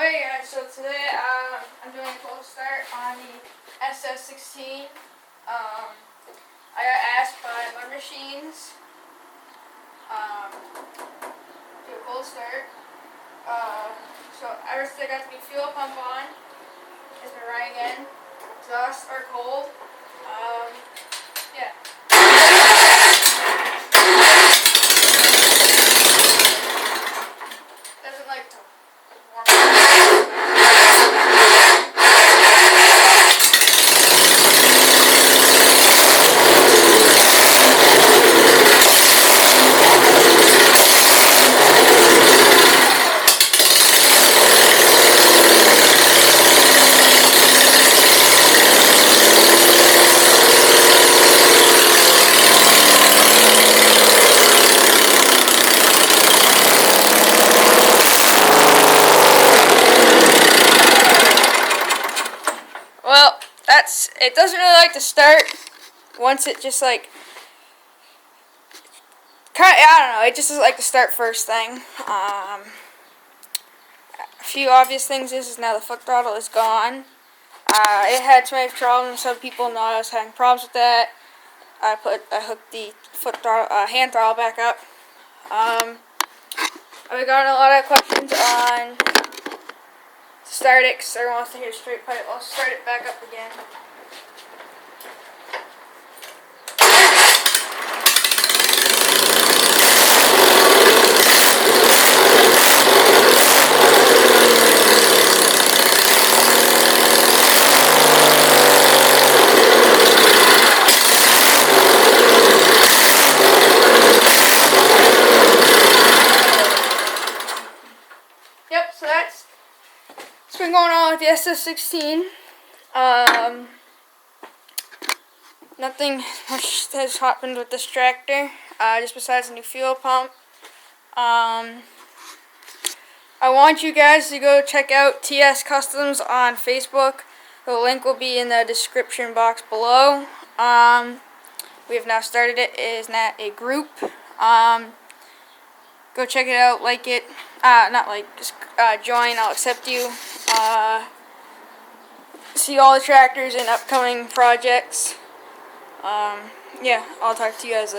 Alright guys, so today I'm doing a cold start on the ss16. I got asked by Mud Machines do a cold start. So ever since I got the new fuel pump on, it's been running again. Exhausts are cold. Yeah. Doesn't like to warm up. Well, it doesn't really like to start once it just like, I don't know, it just doesn't like to start first thing. A few obvious things is now the foot throttle is gone. It had too many problems, some people know I was having problems with that. I hooked the foot throttle, hand throttle back up. I've gotten a lot of questions on start it because everyone wants to hear straight pipe. I'll start it back up again. Yep, so that's what's been going on with the ss16. Nothing much has happened with this tractor, just besides the new fuel pump. I want you guys to go check out TS Customs on Facebook. The link will be in the description box below. We have now started it. It is now a group. Go check it out, like it. Not like, just join. I'll accept you. See all the tractors and upcoming projects. Yeah, I'll talk to you guys later.